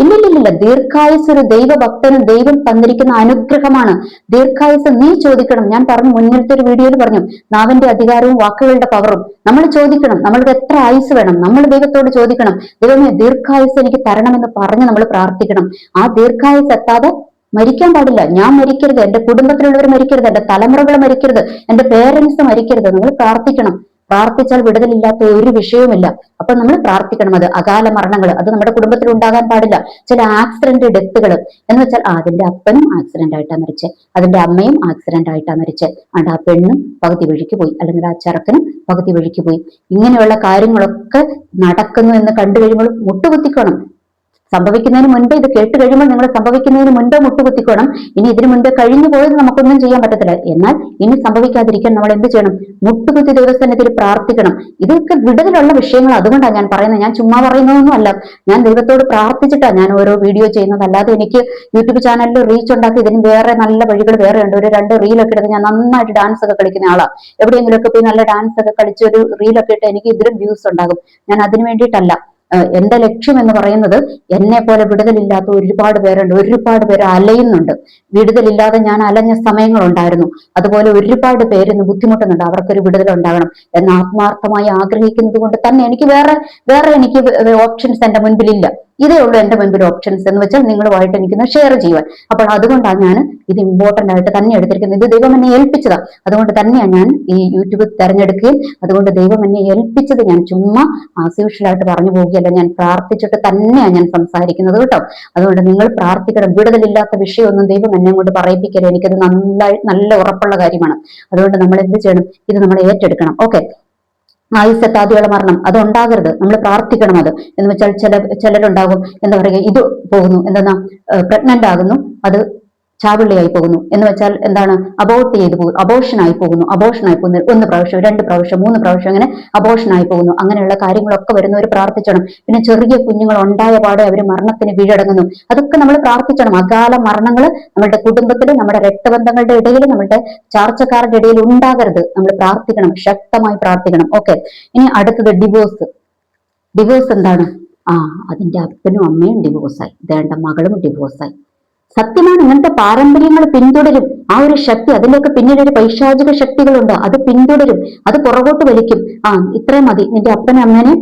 ഇല്ലില്ലില്ല, ദീർഘായുസ് ഒരു ദൈവഭക്തനും ദൈവം തന്നിരിക്കുന്ന അനുഗ്രഹമാണ്. ദീർഘായുസ് നീ ചോദിക്കണം. ഞാൻ പറഞ്ഞു, മുന്നിലത്തെ ഒരു വീഡിയോയിൽ പറഞ്ഞു, നാവിന്റെ അധികാരവും വാക്കുകളുടെ പവറും. നമ്മൾ ചോദിക്കണം, നമ്മൾക്ക് എത്ര ആയുസ് വേണം, നമ്മൾ ദൈവത്തോട് ചോദിക്കണം. ദൈവമേ, ദീർഘായുസ് എനിക്ക് തരണമെന്ന് പറഞ്ഞ് നമ്മൾ പ്രാർത്ഥിക്കണം. ആ ദീർഘായുസ് എത്താതെ മരിക്കാൻ പാടില്ല. ഞാൻ മരിക്കരുത്, എന്റെ കുടുംബത്തിലുള്ളവർ മരിക്കരുത്, എന്റെ തലമുറകൾ മരിക്കരുത്, എന്റെ പേരൻസ് മരിക്കരുത്. നമ്മൾ പ്രാർത്ഥിക്കണം. പ്രാർത്ഥിച്ചാൽ വിടുതലില്ലാത്ത ഒരു വിഷയവുമില്ല. അപ്പൊ നമ്മൾ പ്രാർത്ഥിക്കണം. അത് അകാല മരണങ്ങൾ, അത് നമ്മുടെ കുടുംബത്തിൽ ഉണ്ടാകാൻ പാടില്ല. ചില ആക്സിഡന്റ് ഡെത്തുകൾ എന്ന് വെച്ചാൽ അതിന്റെ അപ്പനും ആക്സിഡന്റ് ആയിട്ടാ മരിച്ചത്, അതിന്റെ അമ്മയും ആക്സിഡന്റ് ആയിട്ടാ മരിച്ചത്, ആ പെണ്ണും പകുതി വഴിക്ക് പോയി, അല്ലെങ്കിൽ ആ ചെറുക്കനും പകുതി വഴിക്ക് പോയി. ഇങ്ങനെയുള്ള കാര്യങ്ങളൊക്കെ നടക്കുന്നു എന്ന് കണ്ടു കഴിയുമ്പോൾ മുട്ടുകുത്തിക്കണം. സംഭവിക്കുന്നതിന് മുൻപേ, ഇത് കേട്ട് കഴിയുമ്പോൾ നിങ്ങൾ സംഭവിക്കുന്നതിന് മുൻപേ മുട്ടുകുത്തിക്കണം. ഇനി ഇതിനു മുൻപേ കഴിഞ്ഞു പോയത് നമുക്കൊന്നും ചെയ്യാൻ പറ്റത്തില്ല. എന്നാൽ ഇനി സംഭവിക്കാതിരിക്കാൻ നമ്മൾ എന്ത് ചെയ്യണം? മുട്ടുകുത്തി ദൈവസന്നിധിയിൽ പ്രാർത്ഥിക്കണം. ഇതൊക്കെ വിടുതലുള്ള വിഷയങ്ങൾ. അതുകൊണ്ടാണ് ഞാൻ പറയുന്നത്. ഞാൻ ചുമ്മാ പറയുന്നതൊന്നും അല്ല. ഞാൻ ദൈവത്തോട് പ്രാർത്ഥിച്ചിട്ടാണ് ഞാൻ ഓരോ വീഡിയോ ചെയ്യുന്നത്. അല്ലാതെ എനിക്ക് യൂട്യൂബ് ചാനലിൽ റീച്ച് ഉണ്ടാക്കി ഇതിന് വേറെ നല്ല വഴികൾ വേറെ ഉണ്ട്. ഒരു 2 റീലൊക്കെ എടുത്ത് ഞാൻ നന്നായിട്ട് ഡാൻസ് ഒക്കെ കളിക്കുന്ന ആളാണ്. എവിടെയെങ്കിലുമൊക്കെ പോയി നല്ല ഡാൻസ് ഒക്കെ കളിച്ച് ഒരു റീലൊക്കെ ഇട്ട് എനിക്ക് ഇതിലും വ്യൂസ് ഉണ്ടാകും. ഞാൻ അതിനു വേണ്ടിയിട്ടല്ല. എന്റെ ലക്ഷ്യം എന്ന് പറയുന്നത്, എന്നെ പോലെ വിടുതലില്ലാത്ത ഒരുപാട് പേരുണ്ട്. ഒരുപാട് പേര് അലയുന്നുണ്ട്. വിടുതലില്ലാതെ ഞാൻ അലഞ്ഞ സമയങ്ങളുണ്ടായിരുന്നു. അതുപോലെ ഒരുപാട് പേര് ഇന്ന് ബുദ്ധിമുട്ടുന്നുണ്ട്. അവർക്കൊരു വിടുതൽ ഉണ്ടാകണം എന്ന് ആത്മാർത്ഥമായി ആഗ്രഹിക്കുന്നത് കൊണ്ട് തന്നെ എനിക്ക് വേറെ എനിക്ക് ഓപ്ഷൻസ് എന്റെ മുൻപിലില്ല. ഇതേ ഉള്ളൂ എന്റെ മുൻപിൽ ഓപ്ഷൻസ്. എന്ന് വെച്ചാൽ നിങ്ങളുമായിട്ട് എനിക്കൊന്ന് ഷെയർ ചെയ്യുവാൻ. അപ്പോൾ അതുകൊണ്ടാണ് ഞാൻ ഇത് ഇമ്പോർട്ടന്റ് ആയിട്ട് തന്നെ എടുത്തിരിക്കുന്നത്. ഇത് ദൈവം എന്നെ ഏൽപ്പിച്ചതാണ്. അതുകൊണ്ട് തന്നെയാണ് ഞാൻ ഈ യൂട്യൂബ് തെരഞ്ഞെടുക്കുകയും അതുകൊണ്ട് ദൈവം എന്നെ ഏൽപ്പിച്ചത് ഞാൻ ചുമ്മാ ആസ്യൂഷ്വലായിട്ട് പറഞ്ഞു പോവുകയല്ല. ഞാൻ പ്രാർത്ഥിച്ചിട്ട് തന്നെയാണ് ഞാൻ സംസാരിക്കുന്നത് കേട്ടോ. അതുകൊണ്ട് നിങ്ങൾ പ്രാർത്ഥിക്കണം. വിടുതലില്ലാത്ത വിഷയമൊന്നും ദൈവം എന്നെ കൊണ്ട് പറയിപ്പിക്കരുത്. എനിക്കത് നല്ല ഉറപ്പുള്ള കാര്യമാണ്. അതുകൊണ്ട് നമ്മൾ എന്ത് ചെയ്യണം? ഇത് നമ്മൾ ഏറ്റെടുക്കണം. ഓക്കെ, ആയുസ്സെത്താതെയുള്ള മരണം അത് ഉണ്ടാകരുത്. നമ്മൾ പ്രാർത്ഥിക്കണം. അത് എന്ന് വെച്ചാൽ ചിലരുണ്ടാകും, എന്താ പറയുക, ഇത് പോകുന്നു, എന്തെന്നാ പ്രഗ്നന്റ് ആകുന്നു, അത് ചാവിള്ളിയായി പോകുന്നു. എന്ന് വെച്ചാൽ എന്താണ്? അബോർട്ട് ചെയ്തു പോകുന്നു, അബോർഷനായി പോകുന്നു. 1 പ്രാവശ്യം 2 പ്രാവശ്യം 3 പ്രാവശ്യം അങ്ങനെ അബോർഷനായി പോകുന്നു. അങ്ങനെയുള്ള കാര്യങ്ങളൊക്കെ വരുന്നവർ പ്രാർത്ഥിക്കണം. പിന്നെ ചെറിയ കുഞ്ഞുങ്ങൾ ഉണ്ടായ പാടെ അവർ മരണത്തിന് കീഴടങ്ങുന്നു. അതൊക്കെ നമ്മൾ പ്രാർത്ഥിക്കണം. അകാല മരണങ്ങൾ നമ്മുടെ കുടുംബത്തിൽ, നമ്മുടെ രക്തബന്ധങ്ങളുടെ ഇടയിൽ, നമ്മുടെ ചാർച്ചക്കാരുടെ ഇടയിൽ ഉണ്ടാകരുത്. നമ്മൾ പ്രാർത്ഥിക്കണം, ശക്തമായി പ്രാർത്ഥിക്കണം. ഓക്കെ, ഇനി അടുത്തത് ഡിവോഴ്സ് എന്താണ്? അതിന്റെ അപ്പനും അമ്മയും ഡിവോഴ്സായി, വേണ്ട മകളും ഡിവോഴ്സായി. സത്യമാണ്. ഇങ്ങനത്തെ പാരമ്പര്യങ്ങൾ പിന്തുടരും. ആ ഒരു ശക്തി, അതിന്റെയൊക്കെ പിന്നിൽ ഒരു പൈശാചിക ശക്തികളുണ്ട്. അത് പിന്തുടരും, അത് പുറകോട്ട് വലിക്കും. ഇത്രയും മതി. നിന്റെ അപ്പനെ അമ്മേനെ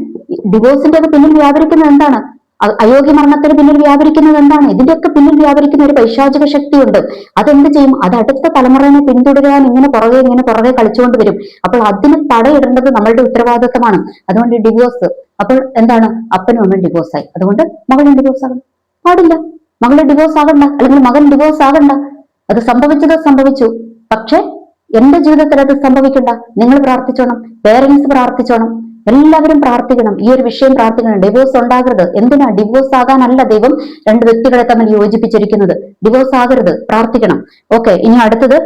ഡിവോഴ്സിന്റെ ഒക്കെ പിന്നിൽ വ്യാപരിക്കുന്നത് എന്താണ്? അയോഗ്യ മരണത്തിന് പിന്നിൽ വ്യാപരിക്കുന്നത് എന്താണ്? ഇതിന്റെയൊക്കെ പിന്നിൽ വ്യാപരിക്കുന്ന ഒരു പൈശാചിക ശക്തിയുണ്ട്. അതെന്ത് ചെയ്യും? അത് അടുത്ത തലമുറയെ പിന്തുടരാൻ ഇങ്ങനെ പുറകെ കളിച്ചുകൊണ്ട് വരും. അപ്പോൾ അതിന് തടയിടേണ്ടത് നമ്മളുടെ ഉത്തരവാദിത്തമാണ്. അതുകൊണ്ട് ഡിവോഴ്സ്, അപ്പോൾ എന്താണ്? അപ്പനും അമ്മയും ഡിവോഴ്സായി, അതുകൊണ്ട് മകളും ഡിവോഴ്സ് ആകണം പാടില്ല. മകള് ഡിവോഴ്സ് ആകണ്ട, അല്ലെങ്കിൽ മകൻ ഡിവോഴ്സ് ആകണ്ട. അത് സംഭവിച്ചത് സംഭവിച്ചു. പക്ഷെ എന്റെ ജീവിതത്തിൽ അത് സംഭവിക്കണ്ട. നിങ്ങൾ പ്രാർത്ഥിച്ചോണം, പേരൻസ് പ്രാർത്ഥിച്ചോണം, എല്ലാവരും പ്രാർത്ഥിക്കണം. ഈ ഒരു വിഷയം പ്രാർത്ഥിക്കണം. ഡിവോഴ്സ് ഉണ്ടാകരുത്. എന്തിനാ? ഡിവോഴ്സ് ആകാനല്ല ദൈവം രണ്ട് വ്യക്തികളെ തമ്മിൽ യോജിപ്പിച്ചിരിക്കുന്നത്. ഡിവോഴ്സ് ആകരുത്, പ്രാർത്ഥിക്കണം. ഓക്കെ, ഇനി അടുത്തത്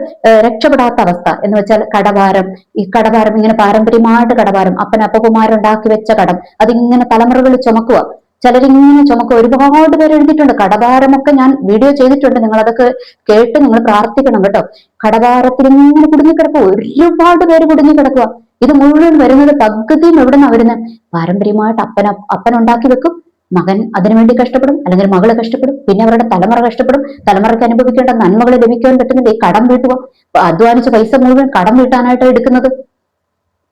രക്ഷപ്പെടാത്ത അവസ്ഥ എന്ന് വെച്ചാൽ കടഭാരം. ഈ കടഭാരം ഇങ്ങനെ പാരമ്പര്യമായിട്ട് കടഭാരം, അപ്പനപ്പകുമാരുണ്ടാക്കി വെച്ച കടം അതിങ്ങനെ തലമുറകൾ ചുമക്കുക. ചിലരിങ്ങനെ ചുമക്കുക. ഒരുപാട് പേര് എഴുതിയിട്ടുണ്ട്. കടഭാരമൊക്കെ ഞാൻ വീഡിയോ ചെയ്തിട്ടുണ്ട്. നിങ്ങൾ അതൊക്കെ കേട്ട് നിങ്ങൾ പ്രാർത്ഥിക്കണം കേട്ടോ. കടഭാരത്തിൽ ഇങ്ങനെ കുടുങ്ങിക്കിടക്കുക. ഒരുപാട് പേര് കുടുങ്ങിക്കിടക്കുക. ഇത് മുഴുവൻ വരുന്നത് പകുതിയും എവിടുന്നാ വരുന്നത്? പാരമ്പര്യമായിട്ട് അപ്പനുണ്ടാക്കി വെക്കും. മകൻ അതിനുവേണ്ടി കഷ്ടപ്പെടും, അല്ലെങ്കിൽ മകള് കഷ്ടപ്പെടും, പിന്നെ അവരുടെ തലമുറ കഷ്ടപ്പെടും. തലമുറയ്ക്ക് അനുഭവിക്കേണ്ട നന്മകൾ ലഭിക്കാൻ പറ്റുന്നില്ല. ഈ കടം വീട്ടുക, അധ്വാനിച്ച പൈസ മുഴുവൻ കടം വീട്ടാനായിട്ട് എടുക്കുന്നത്.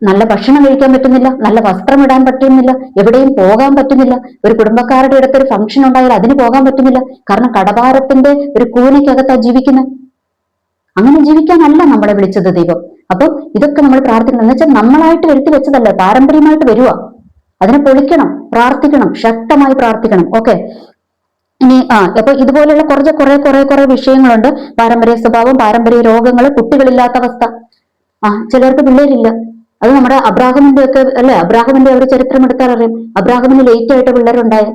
നല്ല ഭക്ഷണം കഴിക്കാൻ പറ്റുന്നില്ല, നല്ല വസ്ത്രം ഇടാൻ പറ്റുന്നില്ല, എവിടെയും പോകാൻ പറ്റുന്നില്ല. ഒരു കുടുംബക്കാരുടെ അടുത്തൊരു ഫംഗ്ഷൻ ഉണ്ടായാൽ അതിന് പോകാൻ പറ്റുന്നില്ല. കാരണം കടഭാരത്തിന്റെ ഒരു കൂനയ്ക്കകത്താ ജീവിക്കുന്നത്. അങ്ങനെ ജീവിക്കാനല്ല നമ്മളെ വിളിച്ചത് ദൈവം. അപ്പൊ ഇതൊക്കെ നമ്മൾ പ്രാർത്ഥിക്കണം. എന്ന് വെച്ചാൽ നമ്മളായിട്ട് വരുത്തി വെച്ചതല്ല, പാരമ്പര്യമായിട്ട് വരുക. അതിനെ പൊളിക്കണം, പ്രാർത്ഥിക്കണം, ശക്തമായി പ്രാർത്ഥിക്കണം. ഓക്കെ, ഇനി അപ്പൊ ഇതുപോലെയുള്ള കുറെ വിഷയങ്ങളുണ്ട്. പാരമ്പര്യ സ്വഭാവം, പാരമ്പര്യ രോഗങ്ങൾ, കുട്ടികളില്ലാത്ത അവസ്ഥ. ചിലർക്ക് പിള്ളേരില്ല. അത് നമ്മുടെ അബ്രാഹമിന്റെ ഒക്കെ അല്ലെ, അബ്രാഹമിന്റെ ഒരു ചരിത്രം എടുത്താൽ അറിയാം. അബ്രാഹമിന് ലേറ്റ് ആയിട്ട് പിള്ളേരുണ്ടായ,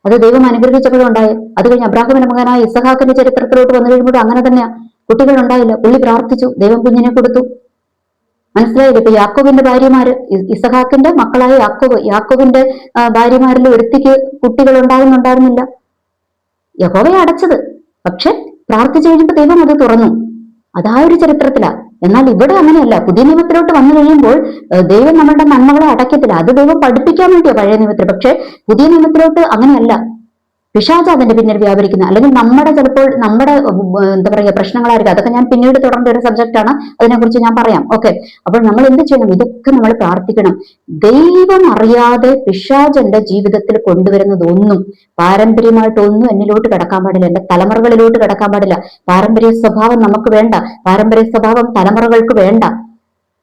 അത് ദൈവം അനുഗ്രഹിച്ചപ്പോഴും ഉണ്ടായ. അത് കഴിഞ്ഞ് അബ്രാഹമിന്റെ മകനായ ഇസഹാക്കിന്റെ ചരിത്രത്തിലോട്ട് വന്നു കഴിയുമ്പോഴും അങ്ങനെ തന്നെയാ. കുട്ടികൾ ഉണ്ടായില്ല, പുള്ളി പ്രാർത്ഥിച്ചു, ദൈവം കുഞ്ഞിനെ കൊടുത്തു. മനസ്സിലായില്ല? ഇപ്പൊ യാക്കോബിന്റെ ഭാര്യമാര്, ഇസഹാക്കിന്റെ മക്കളായ യാക്കോബിന്റെ ഭാര്യമാരിൽ ഒരുത്തിക്ക് കുട്ടികൾ ഉണ്ടാകുന്നുണ്ടായിരുന്നില്ല. യഹോവയെ അടച്ചത്. പക്ഷെ പ്രാർത്ഥിച്ചു കഴിഞ്ഞപ്പോ ദൈവം അത് തുറന്നു. അതാ ഒരു ചരിത്രത്തിലാ. എന്നാൽ ഇവിടെ അങ്ങനെയല്ല. പുതിയ നിയമത്തിലോട്ട് വന്നു കഴിയുമ്പോൾ ദൈവം നമ്മളുടെ നന്മകളെ അടയ്ക്കത്തില്ല. അത് ദൈവം പഠിപ്പിക്കാൻ വേണ്ടിയോ പഴയ നിയമത്തിൽ. പക്ഷെ പുതിയ നിയമത്തിലോട്ട് അങ്ങനെയല്ല. പിശാച് അതിന്റെ പിന്നിൽ വ്യാപരിക്കുന്നത്. അല്ലെങ്കിൽ നമ്മുടെ ചിലപ്പോൾ നമ്മുടെ എന്താ പറയുക പ്രശ്നങ്ങളായിരിക്കും. അതൊക്കെ ഞാൻ പിന്നീട് തുടർന്ന ഒരു സബ്ജക്റ്റ് ആണ്, അതിനെക്കുറിച്ച് ഞാൻ പറയാം. ഓക്കെ, അപ്പോൾ നമ്മൾ എന്ത് ചെയ്യണം? ഇതൊക്കെ നമ്മൾ പ്രാർത്ഥിക്കണം. ദൈവം അറിയാതെ പിശാച് എന്റെ ജീവിതത്തിൽ കൊണ്ടുവരുന്നത് ഒന്നും പാരമ്പര്യമായിട്ടൊന്നും എന്നിലോട്ട് കിടക്കാൻ പാടില്ല, എന്റെ തലമുറകളിലോട്ട് കിടക്കാൻ പാടില്ല. പാരമ്പര്യ സ്വഭാവം നമുക്ക് വേണ്ട, പാരമ്പര്യ സ്വഭാവം തലമുറകൾക്ക് വേണ്ട.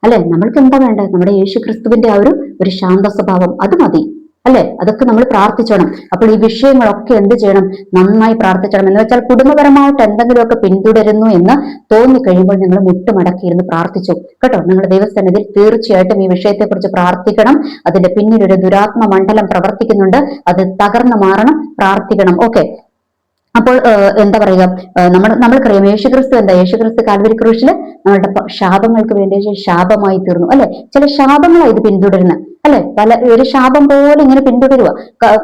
അല്ലെ, നമ്മൾക്ക് എന്താ വേണ്ടത്? നമ്മുടെ യേശു ക്രിസ്തുവിന്റെ ആ ഒരു ശാന്ത സ്വഭാവം, അത് മതി. അല്ലെ, അതൊക്കെ നമ്മൾ പ്രാർത്ഥിച്ചോണം. അപ്പോൾ ഈ വിഷയങ്ങളൊക്കെ എന്ത് ചെയ്യണം? നന്നായി പ്രാർത്ഥിച്ചണം. എന്ന് വെച്ചാൽ കുടുംബപരമായിട്ട് എന്തെങ്കിലുമൊക്കെ പിന്തുടരുന്നു എന്ന് തോന്നിക്കഴിയുമ്പോൾ നിങ്ങൾ മുട്ടുമടക്കിയിരുന്ന് പ്രാർത്ഥിച്ചു കേട്ടോ. നിങ്ങൾ ദൈവസന്നിധിയിൽ തീർച്ചയായിട്ടും ഈ വിഷയത്തെക്കുറിച്ച് പ്രാർത്ഥിക്കണം. അതിന്റെ പിന്നിൽ ഒരു ദുരാത്മ മണ്ഡലം പ്രവർത്തിക്കുന്നുണ്ട്, അത് തകർന്നു മാറണം, പ്രാർത്ഥിക്കണം. ഓക്കെ, അപ്പോൾ എന്താ പറയുക, നമ്മൾക്കറിയാം യേശുക്രിസ്തു എന്താ? യേശുക്രിസ്തു കാൽവരി ക്രൂശില് നമ്മളുടെ ശാപങ്ങൾക്ക് വേണ്ടി ശാപമായി തീർന്നു. അല്ലെ, ചില ശാപങ്ങളാണ് ഇത് പിന്തുടരുന്നത്. അല്ലെ, ഒരു ശാപം പോലെ ഇങ്ങനെ പിന്തുടരുക.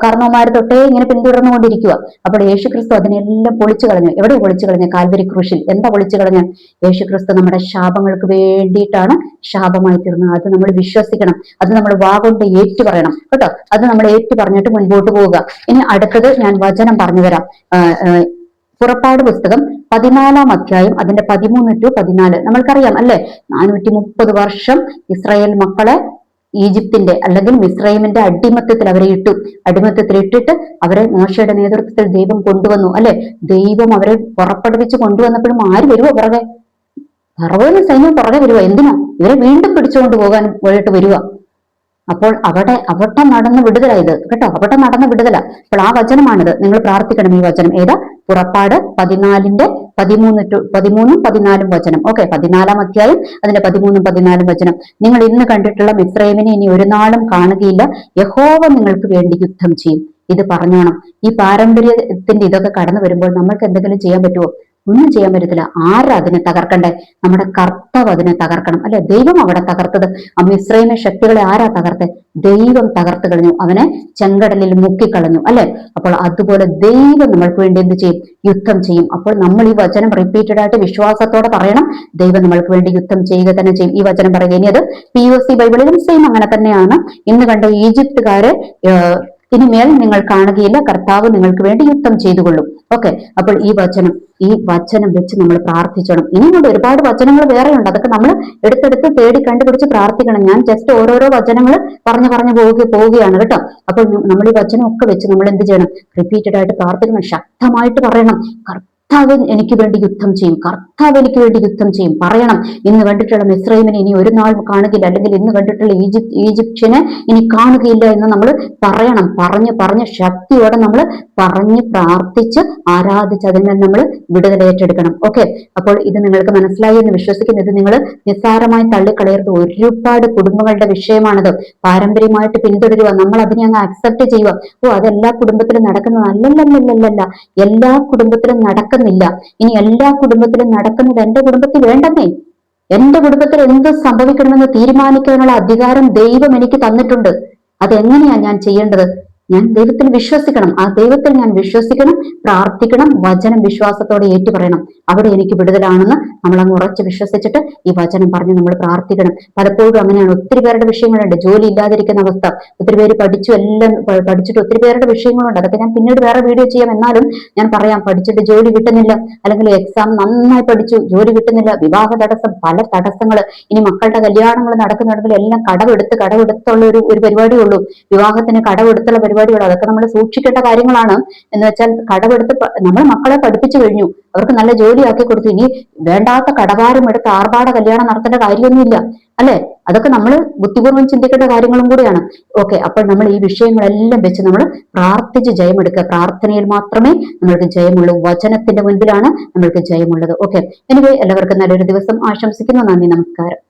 കാരണവന്മാർ തൊട്ടേ ഇങ്ങനെ പിന്തുടർന്നുകൊണ്ടിരിക്കുക. അപ്പോൾ യേശുക്രിസ്തു അതിനെല്ലാം പൊളിച്ചു കളഞ്ഞു. എവിടെ പൊളിച്ചു കളഞ്ഞു? കാൽവരി ക്രൂശിൽ. എന്താ പൊളിച്ചു കളഞ്ഞ? യേശുക്രിസ്തു നമ്മുടെ ശാപങ്ങൾക്ക് വേണ്ടിയിട്ടാണ് ശാപമായി തീർന്നത്. അത് നമ്മൾ വിശ്വസിക്കണം. അത് നമ്മൾ വാഗൊണ്ട് ഏറ്റു പറയണം കേട്ടോ. അത് നമ്മൾ ഏറ്റു പറഞ്ഞിട്ട് മുൻപോട്ട് പോവുക. ഇനി അടുത്തത് ഞാൻ വചനം പറഞ്ഞുതരാം. പുറപ്പാട് പുസ്തകം 14 അധ്യായം അതിന്റെ 13 to 14. നമ്മൾക്കറിയാം അല്ലെ, 430 വർഷം ഇസ്രായേൽ മക്കളെ ഈജിപ്തിന്റെ അല്ലെങ്കിൽ മിസ്രൈമിന്റെ അടിമത്തത്തിൽ അവരെ ഇട്ടു. അടിമത്തത്തിൽ ഇട്ടിട്ട് അവരെ മോശയുടെ നേതൃത്വത്തിൽ ദൈവം കൊണ്ടുവന്നു. അല്ലെ, ദൈവം അവരെ പുറപ്പെടുവിച്ച് കൊണ്ടുവന്നപ്പോഴും ആര് വരുവോ പുറകെ? ഫറവോന് സൈന്യം പുറകെ വരുവോ? എന്തിനാ? ഇവരെ വീണ്ടും പിടിച്ചുകൊണ്ട് പോകാൻ പോയിട്ട് വരുക. അപ്പോൾ അവിടെ നടന്ന വിടുതലായത് കേട്ടോ. അവിടെ നടന്ന വിടുതല. അപ്പോൾ ആ വചനമാണിത്. നിങ്ങൾ പ്രാർത്ഥിക്കണം. ഈ വചനം ഏതാ? പുറപ്പാട് 14 13 to 14 വചനം. ഓക്കെ, 14 അധ്യായം അതിന്റെ 13 14 വചനം. നിങ്ങൾ ഇന്ന് കണ്ടിട്ടുള്ള മിസ്രൈമിനെ ഇനി ഒരു നാളും കാണുകയില്ല, യഹോവ നിങ്ങൾക്ക് വേണ്ടി യുദ്ധം ചെയ്യും. ഇത് പറഞ്ഞോണം. ഈ പാരമ്പര്യത്തിന്റെ ഇതൊക്കെ കടന്നു വരുമ്പോൾ നമ്മൾക്ക് എന്തെങ്കിലും ചെയ്യാൻ പറ്റുമോ? ഒന്നും ചെയ്യാൻ പറ്റത്തില്ല. ആരാ അതിനെ തകർക്കണ്ടേ? നമ്മുടെ കർത്താവ് അതിനെ തകർക്കണം. അല്ലെ, ദൈവം അവിടെ തകർത്തത്. ആ മിസ്രൈമ ശക്തികളെ ആരാ തകർത്ത്? ദൈവം തകർത്ത് കളഞ്ഞു. അവനെ ചെങ്കടലിൽ മുക്കിക്കളഞ്ഞു. അല്ലെ, അപ്പോൾ അതുപോലെ ദൈവം നമ്മൾക്ക് വേണ്ടി എന്ത് ചെയ്യും? യുദ്ധം ചെയ്യും. അപ്പോൾ നമ്മൾ ഈ വചനം റിപ്പീറ്റഡ് ആയിട്ട് വിശ്വാസത്തോടെ പറയണം. ദൈവം നമ്മൾക്ക് വേണ്ടി യുദ്ധം ചെയ്യുക തന്നെ ചെയ്യും. ഈ വചനം പറയുക. ഇനി അത് POC ബൈബിളിലും സെയിം അങ്ങനെ തന്നെയാണ്. ഇന്ന് കണ്ട ഈജിപ്തുകാരെ ഇനിമേൽ നിങ്ങൾ കാണുകയില്ല, കർത്താവ് നിങ്ങൾക്ക് വേണ്ടി യുദ്ധം ചെയ്തുകൊള്ളും. ഓക്കെ, അപ്പോൾ ഈ വചനം വെച്ച് നമ്മൾ പ്രാർത്ഥിച്ചണം. ഇനിയുണ്ട് ഒരുപാട് വചനങ്ങൾ വേറെയുണ്ട്, അതൊക്കെ നമ്മൾ എടുത്തെടുത്ത് തേടി കണ്ടുപിടിച്ച് പ്രാർത്ഥിക്കണം. ഞാൻ ജസ്റ്റ് ഓരോരോ വചനങ്ങൾ പറഞ്ഞു പോവുകയാണ് കേട്ടോ. അപ്പോൾ നമ്മൾ ഈ വചനം ഒക്കെ വെച്ച് നമ്മൾ എന്ത് ചെയ്യണം? റിപ്പീറ്റഡ് ആയിട്ട് പ്രാർത്ഥിക്കണം, ശക്തമായിട്ട് പറയണം. കർത്താവ് എനിക്ക് വേണ്ടി യുദ്ധം ചെയ്യും, കർത്താവ് എനിക്ക് വേണ്ടി യുദ്ധം ചെയ്യും പറയണം. ഇന്ന് കണ്ടിട്ടുള്ള മിസ്രൈമിനെ ഇനി ഒരു നാൾ കാണുകയില്ല, അല്ലെങ്കിൽ ഇന്ന് കണ്ടിട്ടുള്ള ഈജിപ്ഷ്യനെ ഇനി കാണുകയില്ല എന്ന് നമ്മൾ പറയണം. പറഞ്ഞ് ശക്തിയോടെ നമ്മൾ പറഞ്ഞ് പ്രാർത്ഥിച്ച് ആരാധിച്ച് അതിൽ നിന്ന് നമ്മൾ വിടുതൽ ഏറ്റെടുക്കണം. ഓക്കെ, അപ്പോൾ ഇത് നിങ്ങൾക്ക് മനസ്സിലായി എന്ന് വിശ്വസിക്കുന്നു. ഇത് നിങ്ങൾ നിസ്സാരമായി തള്ളിക്കളയരുത്. ഒരുപാട് കുടുംബങ്ങളുടെ വിഷയമാണിത്. പാരമ്പര്യമായിട്ട് പിന്തുടരുക, നമ്മൾ അതിനെ അങ്ങ് അക്സെപ്റ്റ് ചെയ്യുക. അതെല്ലാ കുടുംബത്തിലും നടക്കുന്നത് അല്ലല്ലല്ലല്ല, എല്ലാ കുടുംബത്തിലും നടക്കുന്നില്ല. ഇനി എല്ലാ കുടുംബത്തിലും നടക്കുന്നത് എന്റെ കുടുംബത്തിൽ വേണ്ടെന്നേ. എന്റെ കുടുംബത്തിൽ എന്ത് സംഭവിക്കണമെന്ന് തീരുമാനിക്കാനുള്ള അധികാരം ദൈവം എനിക്ക് തന്നിട്ടുണ്ട്. അതെങ്ങനെയാ ഞാൻ ചെയ്യേണ്ടത്? ഞാൻ ദൈവത്തിൽ വിശ്വസിക്കണം. ആ ദൈവത്തിൽ ഞാൻ വിശ്വസിക്കണം, പ്രാർത്ഥിക്കണം, വചനം വിശ്വാസത്തോടെ ഏറ്റുപറയണം. അവിടെ എനിക്ക് വിടുതലാണെന്ന് നമ്മൾ അങ്ങ് ഉറച്ച് വിശ്വസിച്ചിട്ട് ഈ വചനം പറഞ്ഞ് നമ്മൾ പ്രാർത്ഥിക്കണം. പലപ്പോഴും അങ്ങനെയാണ്. ഒത്തിരി പേരുടെ വിഷയങ്ങളുണ്ട്, ജോലി ഇല്ലാതിരിക്കുന്ന അവസ്ഥ. ഒത്തിരി പേര് പഠിച്ചിട്ട് ഒത്തിരി പേരുടെ വിഷയങ്ങളുണ്ട്. അതൊക്കെ ഞാൻ പിന്നീട് വേറെ വീഡിയോ ചെയ്യാം. എന്നാലും ഞാൻ പറയാം, പഠിച്ചിട്ട് ജോലി കിട്ടുന്നില്ല, അല്ലെങ്കിൽ എക്സാം നന്നായി പഠിച്ചു ജോലി കിട്ടുന്നില്ല, വിവാഹ തടസ്സം, പല തടസ്സങ്ങൾ. ഇനി മക്കളുടെ കല്യാണങ്ങൾ നടക്കുന്നുണ്ടെങ്കിൽ എല്ലാം കടമെടുത്തുള്ള ഒരു പരിപാടിയേ ഉള്ളൂ. വിവാഹത്തിന് കടമെടുത്തുള്ള പരിപാടികൾ, അതൊക്കെ നമ്മൾ സൂക്ഷിക്കേണ്ട കാര്യങ്ങളാണ്. എന്ന് വെച്ചാൽ കടമെടുത്ത് നമ്മൾ മക്കളെ പഠിപ്പിച്ചു കഴിഞ്ഞു, അവർക്ക് നല്ല ജോലിയാക്കി കൊടുത്തു, ഇനി വേണ്ടാത്ത കടഭാരം എടുത്ത് ആർഭാട കല്യാണം നടത്തേണ്ട കാര്യമൊന്നുമില്ല, അല്ലെ? അതൊക്കെ നമ്മൾ ബുദ്ധിപൂർവ്വം ചിന്തിക്കേണ്ട കാര്യങ്ങളും കൂടിയാണ്. ഓക്കെ, അപ്പോൾ നമ്മൾ ഈ വിഷയങ്ങളെല്ലാം വെച്ച് നമ്മൾ പ്രാർത്ഥിച്ച് ജയമെടുക്കുക. പ്രാർത്ഥനയിൽ മാത്രമേ നമ്മൾക്ക് ജയമുള്ളൂ. വചനത്തിന്റെ മുൻപിലാണ് നമ്മൾക്ക് ജയമുള്ളത്. ഓക്കെ, എനിവേ എല്ലാവർക്കും നല്ലൊരു ദിവസം ആശംസിക്കുന്നു. നന്ദി, നമസ്കാരം.